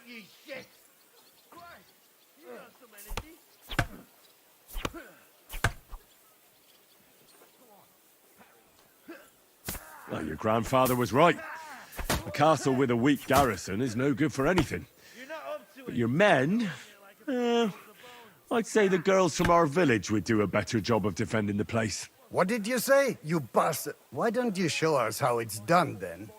you shit! Christ, you got some energy. Well, your grandfather was right. A castle with a weak garrison is no good for anything. You're not up to But it. your men... I'd say the girls from our village would do a better job of defending the place. What did you say, you bastard? Why don't you show us how it's done, then?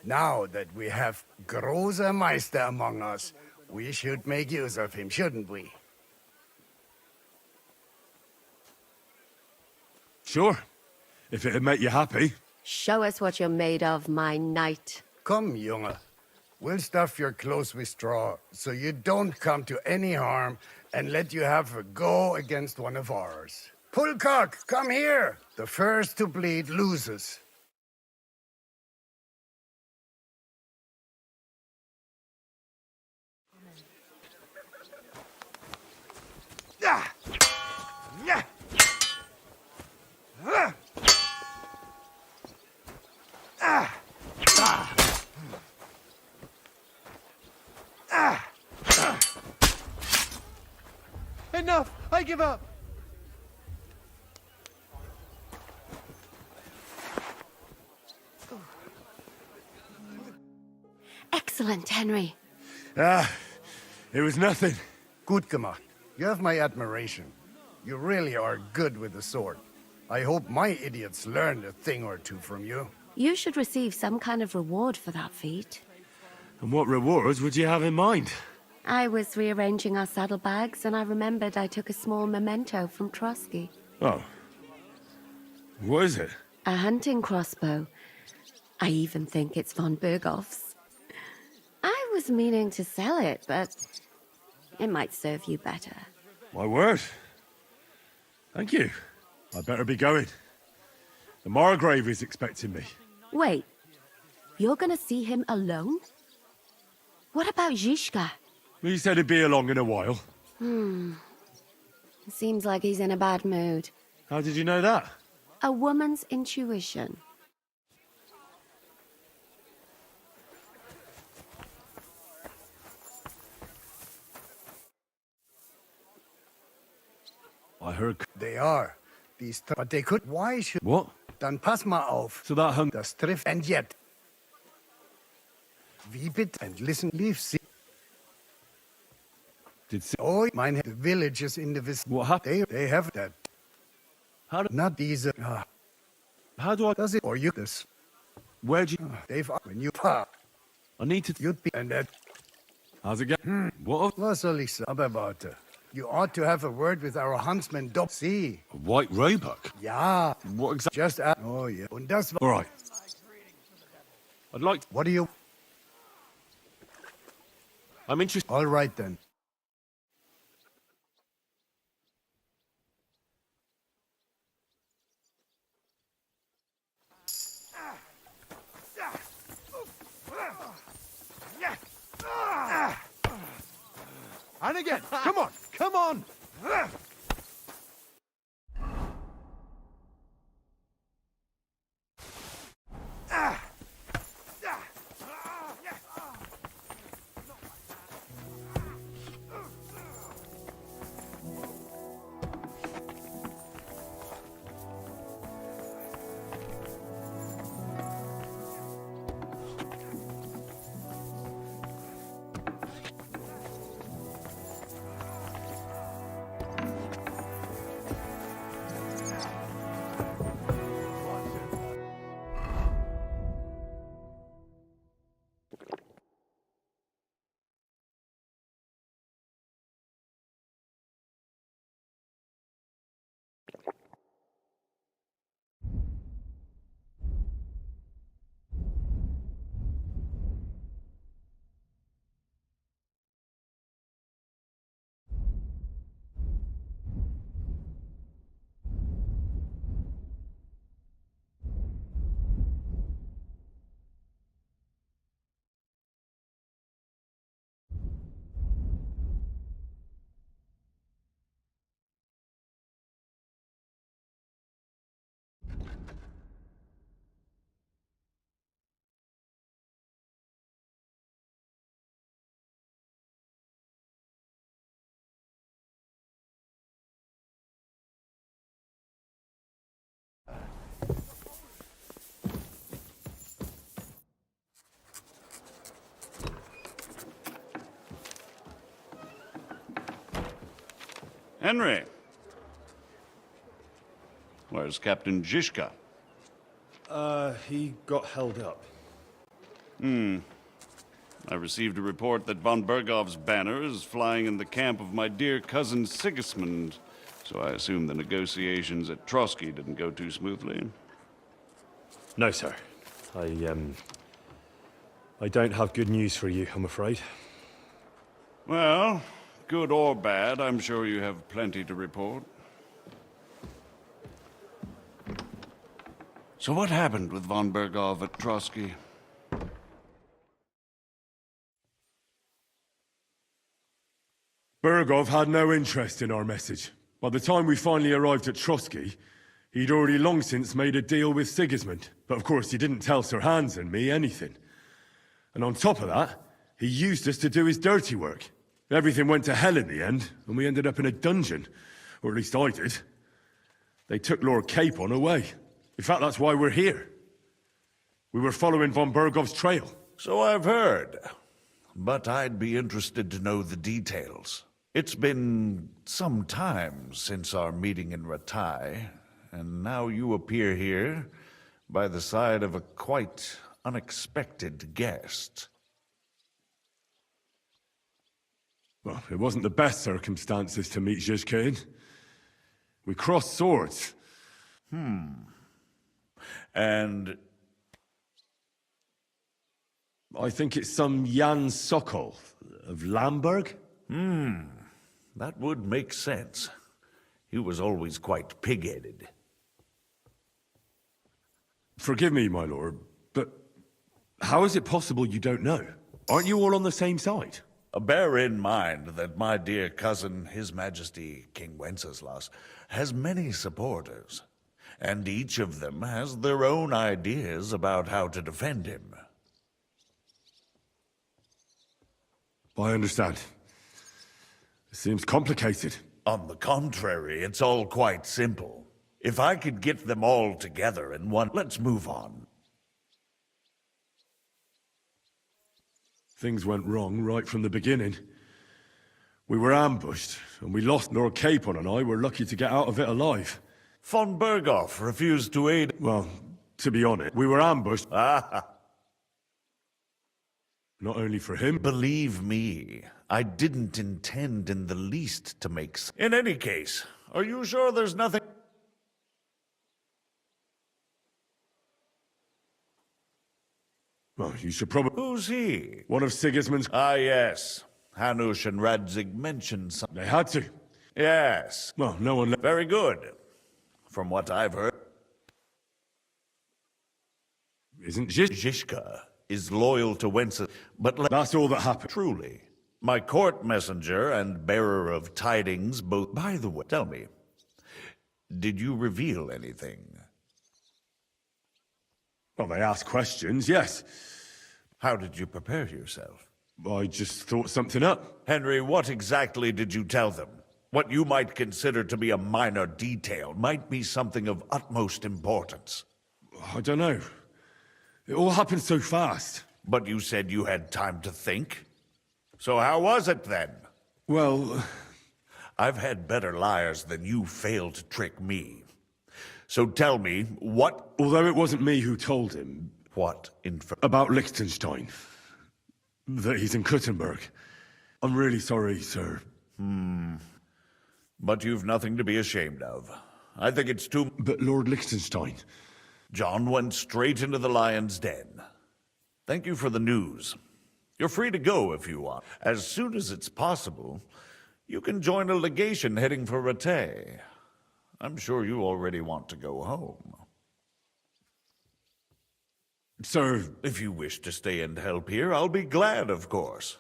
Now that we have Großer Meister among us, we should make use of him, shouldn't we? Sure, if it'd make you happy. Show us what you're made of, my knight. Come, Junge. We'll stuff your clothes with straw, so you don't come to any harm, and let you have a go against one of ours. Pullcock, come here! The first to bleed loses. Ah! Yeah! Ah! Ah! Ah! Ah! Enough! I give up! Excellent, Henry. It was nothing. Gut gemacht. You have my admiration. You really are good with the sword. I hope my idiots learned a thing or two from you. You should receive some kind of reward for that feat. And what rewards would you have in mind? I was rearranging our saddlebags, and I remembered I took a small memento from Trotsky. Oh. What is it? A hunting crossbow. I even think it's von Berghoff's. I was meaning to sell it, but it might serve you better. My word. Thank you. I better be going. The Margrave is expecting me. Wait, you're gonna see him alone? What about Zizka? He said he'd be along in a while. Seems like he's in a bad mood. How did you know that? A woman's intuition. I heard... They are. But they could... Why should... What? Dann pass mal auf. So that hung... Das trifft... And yet... Wie bitte? And listen, leave see... Did... Oh, mine the villages in the vicinity. What happened? They have that. How did... Not these... How do I... Does it... Or you... This... Where'd you... They've... When you... Pa... I need to... You'd be... And that... How's it going? What? Was soll ich sagen? Aber warte. You ought to have a word with our huntsman, Doad. See? A white roebuck? Ja. What exactly? Just... Oh, yeah. Und das... All right. I'd like... What do you... I'm interested... All right, then. And again! Come on! Come on! Henry. Where's Captain Zizka? He got held up. I received a report that von Bergov's banner is flying in the camp of my dear cousin Sigismund, so I assume the negotiations at Trotsky didn't go too smoothly. No, sir. I don't have good news for you, I'm afraid. Well, good or bad, I'm sure you have plenty to report. So what happened with von Bergov at Trotsky? Bergov had no interest in our message. By the time we finally arrived at Trotsky, he'd already long since made a deal with Sigismund. But of course, he didn't tell Sir Hans and me anything. And on top of that, he used us to do his dirty work. Everything went to hell in the end, and we ended up in a dungeon. Or at least I did. They took Lord Capon away. In fact, that's why we're here. We were following von Bergov's trail. So I've heard. But I'd be interested to know the details. It's been some time since our meeting in Ratai, and now you appear here by the side of a quite unexpected guest. Well, it wasn't the best circumstances to meet Zizka in. We crossed swords. And I think it's some Jan Sokol of Lamberg. that would make sense. He was always quite pig-headed. Forgive me, my lord, but how is it possible you don't know? Aren't you all on the same side? Bear in mind that my dear cousin, His Majesty King Wenceslas, has many supporters, and each of them has their own ideas about how to defend him. I understand. It seems complicated. On the contrary, it's all quite simple. If I could get them all together in one... Let's move on. Things went wrong right from the beginning. We were ambushed, and we lost. Lord Capon and I were lucky to get out of it alive. Von Berghoff refused to aid... Well, to be honest, we were ambushed. Ah, Not only for him, but believe me, I didn't intend in the least to make... In any case, are you sure there's nothing... well, you should probably... Who's he? One of Sigismund's... Ah, yes. Hanush and Radzig mentioned some... They had to. Yes. Well, no one... Very good. From what I've heard, Isn't Zizka is loyal to Wenceslas, but That's all that happened. truly, my court messenger and bearer of tidings both... By the way, tell me, did you reveal anything? Well, they asked questions, yes. How did you prepare yourself? I just thought something up. Henry, what exactly did you tell them? What you might consider to be a minor detail might be something of utmost importance. I don't know. It all happened so fast. But you said you had time to think. So how was it then? Well, I've had better liars than you failed to trick me. So tell me, what... although it wasn't me who told him What about Liechtenstein, that he's in Kuttenberg, I'm really sorry, sir. But you've nothing to be ashamed of. I think it's too... But Lord Liechtenstein... John went straight into the lion's den. Thank you for the news. You're free to go if you want. As soon as it's possible, you can join a legation heading for Rattay. I'm sure you already want to go home. Sir, If you wish to stay and help here, I'll be glad, of course.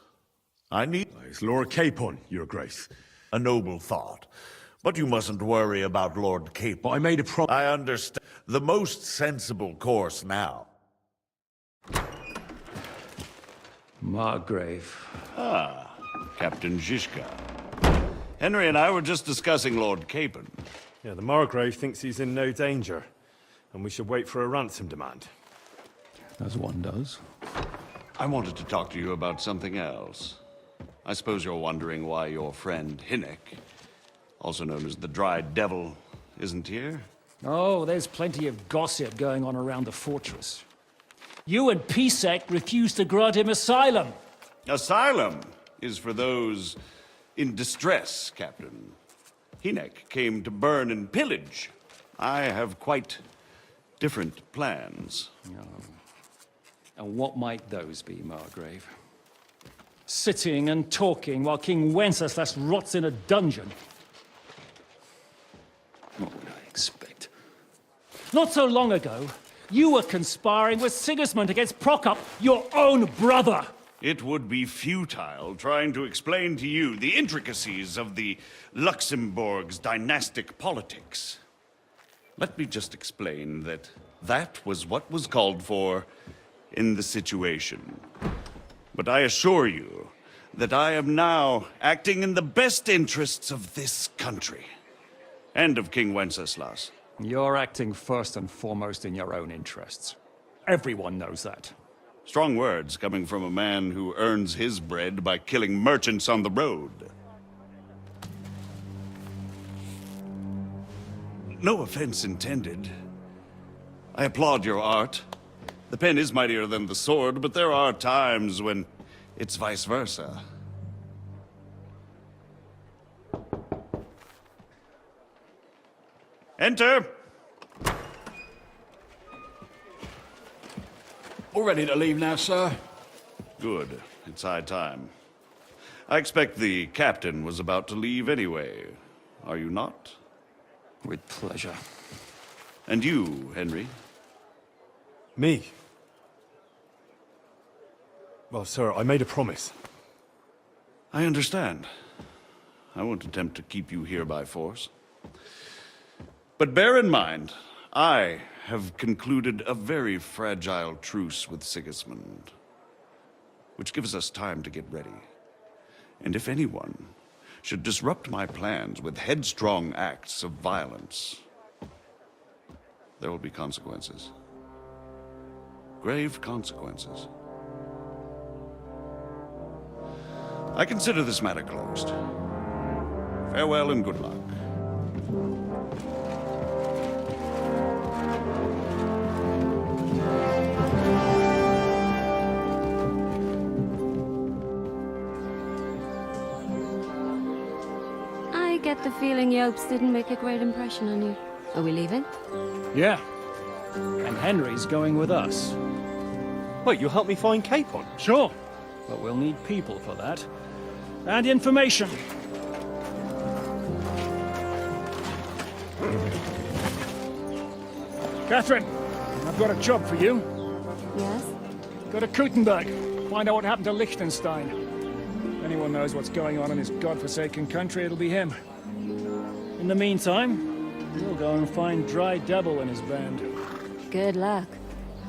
I need it's Lord Capon, your grace. a noble thought. But you mustn't worry about Lord Cape. But I made a promise. I understand. The most sensible course now. Margrave. Ah, Captain Zizka. Henry and I were just discussing Lord Capon. Yeah, the Margrave thinks he's in no danger, and we should wait for a ransom demand. As one does. I wanted to talk to you about something else. I suppose you're wondering why your friend Hinnek, also known as the Dry Devil, isn't here. Oh, there's plenty of gossip going on around the fortress. You and Pisek refused to grant him asylum. Asylum is for those in distress, Captain. Hinek came to burn and pillage. I have quite different plans. And what might those be, Margrave? Sitting and talking while King Wenceslas rots in a dungeon. What would I expect? Not so long ago, you were conspiring with Sigismund against Prokop, your own brother! It would be futile trying to explain to you the intricacies of the Luxembourg's dynastic politics. Let me just explain that that was what was called for in the situation. But I assure you that I am now acting in the best interests of this country and of King Wenceslas. You're acting first and foremost in your own interests. Everyone knows that. Strong words coming from a man who earns his bread by killing merchants on the road. No offense intended. I applaud your art. The pen is mightier than the sword, but there are times when it's vice versa. Enter! All ready to leave now, sir? Good. It's high time. I expect the captain was about to leave anyway. Are you not? With pleasure. And you, Henry? Me? Well, sir, I made a promise. I understand. I won't attempt to keep you here by force. But bear in mind, I have concluded a very fragile truce with Sigismund, which gives us time to get ready. And if anyone should disrupt my plans with headstrong acts of violence, there will be consequences. Grave consequences. I consider this matter closed. Farewell and good luck. I get the feeling Yopes didn't make a great impression on you. Are we leaving? Yeah. And Henry's going with us. Wait, you'll help me find Capon? Sure. But we'll need people for that. And information. Catherine, I've got a job for you. Yes? Go to Kuttenberg. Find out what happened to Liechtenstein. If anyone knows what's going on in this godforsaken country, it'll be him. In the meantime, we'll go and find Dry Devil and his band. Good luck.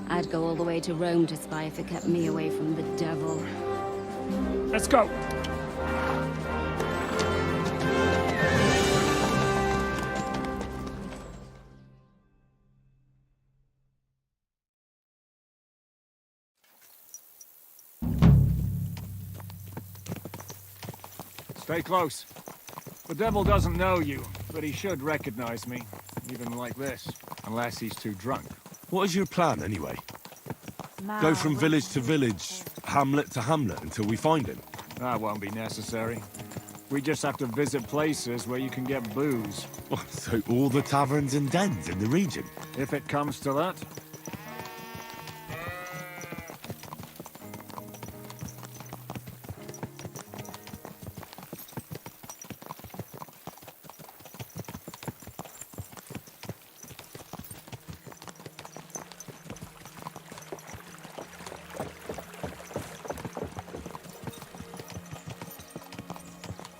I'd go all the way to Rome to spy if it kept me away from the devil. Let's go! Stay close. The devil doesn't know you, but he should recognize me, even like this, unless he's too drunk. What is your plan, anyway? Go from village to village, hamlet to hamlet, until we find him? That won't be necessary. We just have to visit places where you can get booze. Oh, so all the taverns and dens in the region? If it comes to that.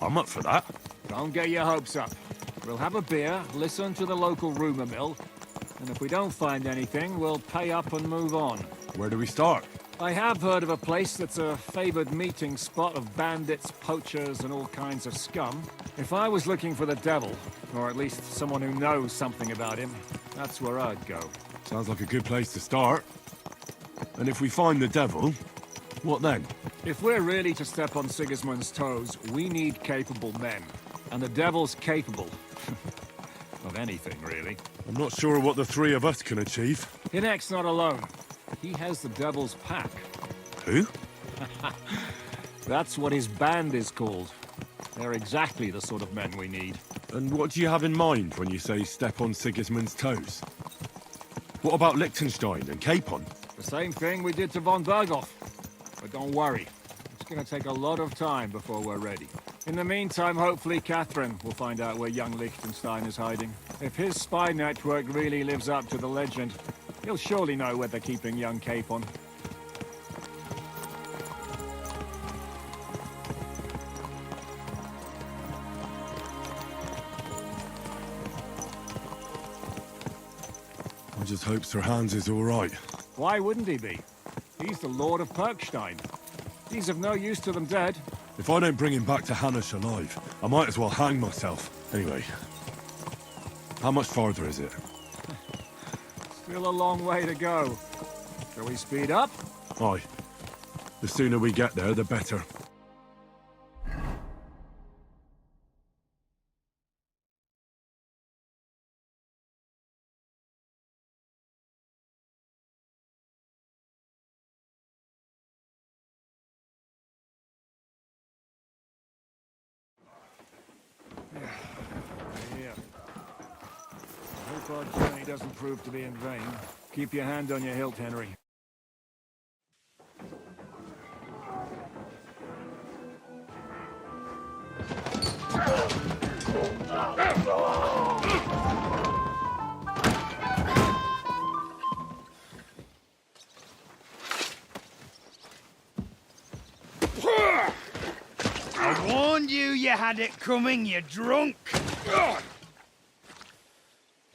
I'm up for that. Don't get your hopes up. We'll have a beer, listen to the local rumor mill, and if we don't find anything, we'll pay up and move on. Where do we start? I have heard of a place that's a favored meeting spot of bandits, poachers, and all kinds of scum. If I was looking for the devil, or at least someone who knows something about him, that's where I'd go. Sounds like a good place to start. And if we find the devil, what then? If we're really to step on Sigismund's toes, we need capable men. And the devil's capable. Of anything, really. I'm not sure what the three of us can achieve. Hinek's not alone. He has the devil's pack. Who? That's what his band is called. They're exactly the sort of men we need. And what do you have in mind when you say step on Sigismund's toes? What about Liechtenstein and Capon? The same thing we did to von Berghoff. But don't worry. It's gonna take a lot of time before we're ready. In the meantime, hopefully Catherine will find out where young Liechtenstein is hiding. If his spy network really lives up to the legend, he'll surely know where they're keeping young Capon. I just hope Sir Hans is all right. Why wouldn't he be? He's the Lord of Perkstein. He's of no use to them dead. If I don't bring him back to Hanush alive, I might as well hang myself. Anyway, how much farther is it? Still a long way to go. Shall we speed up? Aye. The sooner we get there, the better. Here. I hope our journey doesn't prove to be in vain. Keep your hand on your hilt, Henry. I warned you you had it coming, you drunk.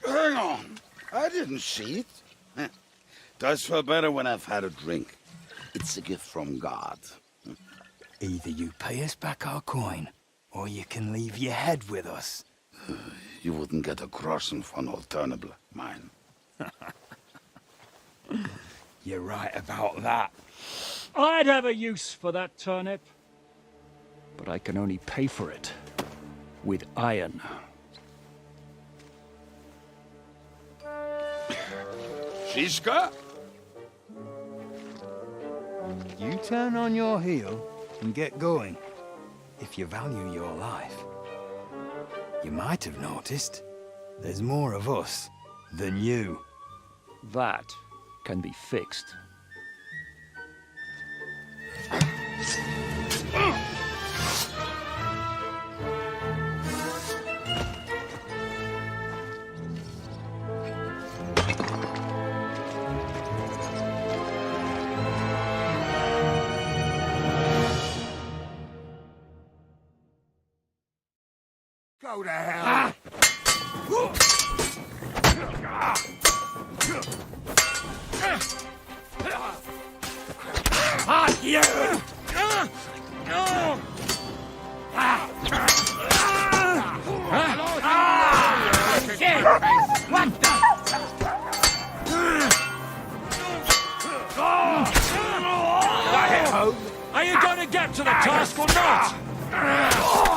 Hang on. I didn't see it. Does feel better when I've had a drink. It's a gift from God. Either you pay us back our coin, or you can leave your head with us. You wouldn't get a groschen for an alternative, mine. You're right about that. I'd have a use for that turnip. But I can only pay for it with iron. Shiska? You turn on your heel and get going. If you value your life. You might have noticed there's more of us than you. That can be fixed. Go to hell! Fuck you! Shit! What the? Are you going to get to the task or not?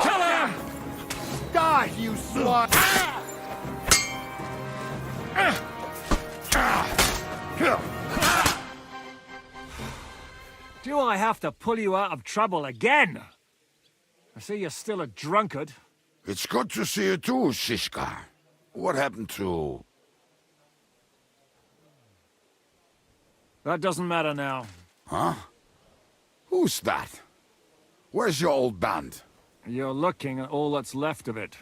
Kill him! Die, you slut! Do I have to pull you out of trouble again? I see you're still a drunkard. It's good to see you too, Shishka. What happened to... That doesn't matter now. Huh? Who's that? Where's your old band? You're looking at all that's left of it.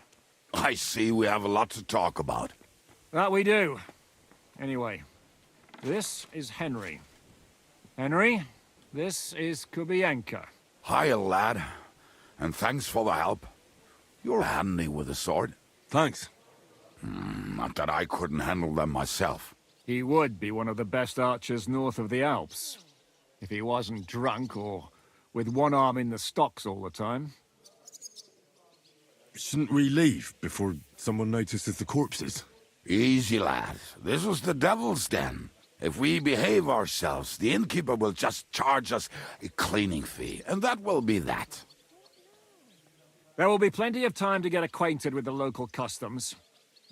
I see we have a lot to talk about. That we do. Anyway, this is Henry. Henry, this is Kubienka. Hiya, lad. And thanks for the help. You're handy with a sword. Thanks. Not that I couldn't handle them myself. He would be one of the best archers north of the Alps. If he wasn't drunk or with one arm in the stocks all the time. Shouldn't we leave before someone notices the corpses? Easy, lad. This was the devil's den. If we behave ourselves, the innkeeper will just charge us a cleaning fee, and that will be that. There will be plenty of time to get acquainted with the local customs.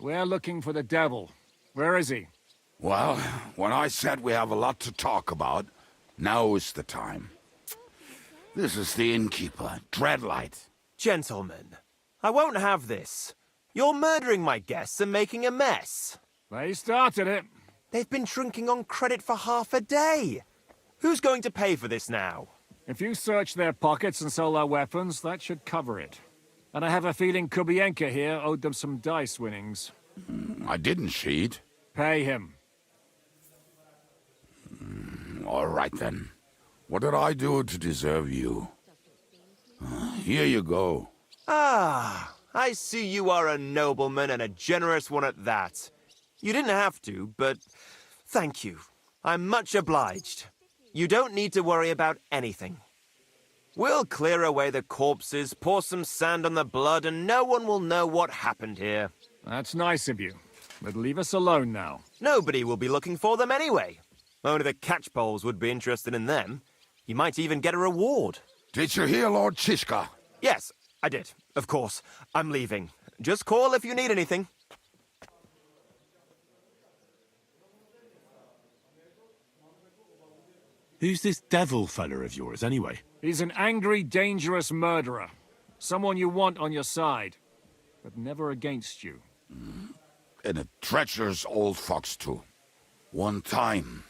We're looking for the devil. Where is he? Well, when I said we have a lot to talk about, now is the time. This is the innkeeper, Dreadlight. Gentlemen, I won't have this. You're murdering my guests and making a mess. They started it. They've been drinking on credit for half a day. Who's going to pay for this now? If you search their pockets and sell their weapons, that should cover it. And I have a feeling Kubienka here owed them some dice winnings. I didn't cheat. Pay him. All right, then. What did I do to deserve you? Here you go. Ah, I see you are a nobleman and a generous one at that. You didn't have to, but thank you. I'm much obliged. You don't need to worry about anything. We'll clear away the corpses, pour some sand on the blood, and no one will know what happened here. That's nice of you. But leave us alone now. Nobody will be looking for them anyway. Only the catchpoles would be interested in them. You might even get a reward. Did you hear Lord Chishka? Yes, I did. Of course. I'm leaving. Just call if you need anything. Who's this devil fella of yours, anyway? He's an angry, dangerous murderer. Someone you want on your side, but never against you. And a treacherous old fox, too. One time,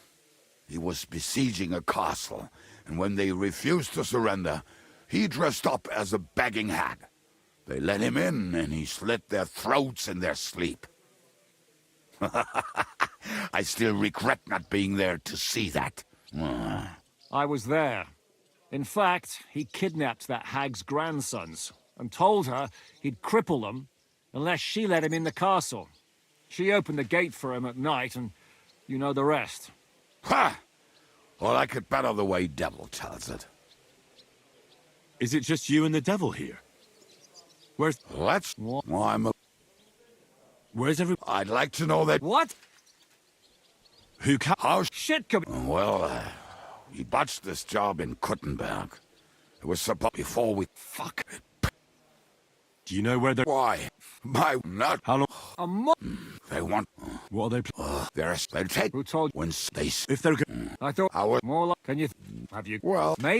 he was besieging a castle, and when they refused to surrender, he dressed up as a begging hag. They let him in, and he slit their throats in their sleep. I still regret not being there to see that. I was there. In fact, he kidnapped that hag's grandsons and told her he'd cripple them unless she let him in the castle. She opened the gate for him at night, and you know the rest. Ha! Well, I could better the way Devil tells it. Is it just you and the devil here? Where's... Let's... Well, Where's every... I'd like to know that... What? Who ca... How... Shit, come... Well, we botched this job in Kuttenberg. It was supposed... Before we... Fuck. Do you know where they're... Why? My... Not... How long... A mo... They want... What are they... They'll take... Who told... When they... If they're... I thought... I would... More like... Can you... Have you... Well... Mate?